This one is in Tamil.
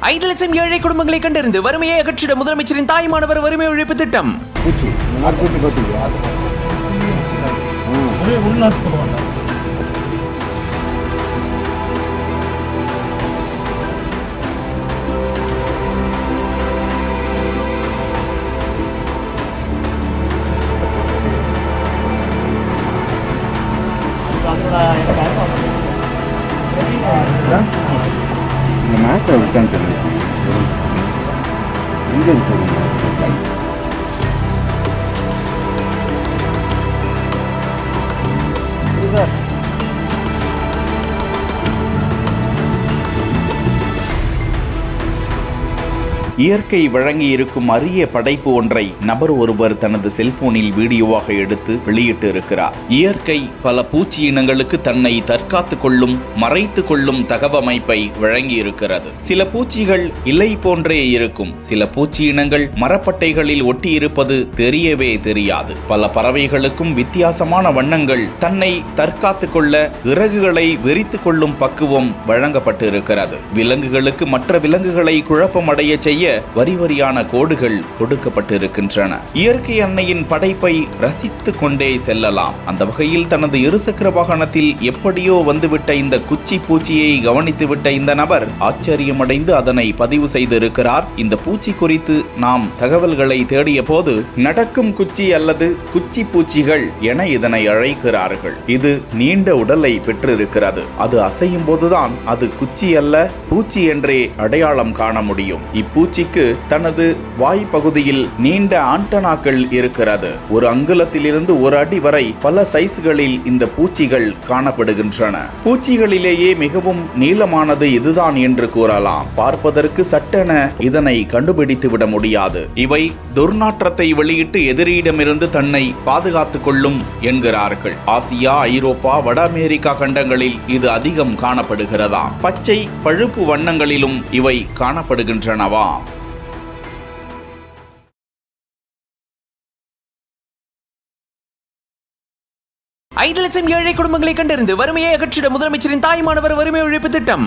5 லட்சம் ஏழை குடும்பங்களை கண்டறிந்து வறுமையை அகற்றிட முதலமைச்சரின் தாய்மானவர் வறுமை ஒழிப்பு திட்டம். இந்த மேட்சை விட்டான்னு எங்கே இருக்குது? இயற்கை வழங்கி இருக்கும் அரிய படைப்பு ஒன்றை நபர் ஒருவர் தனது செல்போனில் வீடியோவாக எடுத்து வெளியிட்டு இருக்கிறார். இயற்கை பல பூச்சி இனங்களுக்கு தன்னை தற்காத்துக் கொள்ளும் மறைத்து கொள்ளும் தகவமைப்பை வழங்கி இருக்கிறது. சில பூச்சிகள் இலை போன்றே இருக்கும். சில பூச்சி இனங்கள் மரப்பட்டைகளில் ஒட்டி இருப்பது தெரியவே தெரியாது. பல பறவைகளுக்கும் வித்தியாசமான வண்ணங்கள் தன்னை தற்காத்துக் கொள்ள இறகுகளை விரித்து கொள்ளும் பக்குவம் வழங்கப்பட்டு இருக்கிறது. விலங்குகளுக்கு மற்ற விலங்குகளை குழப்பமடைய செய்ய வரி வரியான கோடுகள் கொடுக்கப்பட்டிருக்கின்றன. இயற்கை அன்னையின் படைப்பை ரசித்து கொண்டே செல்லலாம். அந்த வகையில் தனது இருசக்கர வாகனத்தில் எப்படியோ வந்துவிட்ட இந்த குச்சி பூச்சியை கவனித்துவிட்ட இந்த நபர் ஆச்சரியமடைந்து அதனை பதிவு செய்திருக்கிறார். இந்த பூச்சி குறித்து நாம் தகவல்களை தேடிய போது நடக்கும் குச்சி அல்லது குச்சி பூச்சிகள் என இதனை அழைக்கிறார்கள். இது நீண்ட உடலை பெற்றிருக்கிறது. அது அசையும் போதுதான் அது குச்சி அல்ல பூச்சி என்றே அடையாளம் காண முடியும். இப்பூச்சிக்கு தனது வாய் பகுதியில் நீண்ட ஆண்டனாக்கள் இருக்கிறது. ஒரு அங்குலத்திலிருந்து ஒரு அடி வரை பல சைஸ்களில் இந்த பூச்சிகள் காணப்படுகின்றன. பூச்சிகளிலேயே மிகவும் நீளமானது இதுதான் என்று கூறலாம். பார்ப்பதற்கு சட்டென இதனை கண்டுபிடித்து விட முடியாது. இவை துர்நாற்றத்தை வெளியிட்டு எதிரியிடமிருந்து தன்னை பாதுகாத்துக் கொள்ளும் என்கிறார்கள். ஆசியா, ஐரோப்பா, வட அமெரிக்கா கண்டங்களில் இது அதிகம் காணப்படுகிறதா. பச்சை பழுப்பு வண்ணங்களிலும் இவை காணப்படுகின்றனவா. 5 லட்சம் ஏழை குடும்பங்களை கண்டறிந்து வறுமையை அகற்றிட முதலமைச்சரின் தாய்மானவர் வறுமை ஒழிப்பு திட்டம்.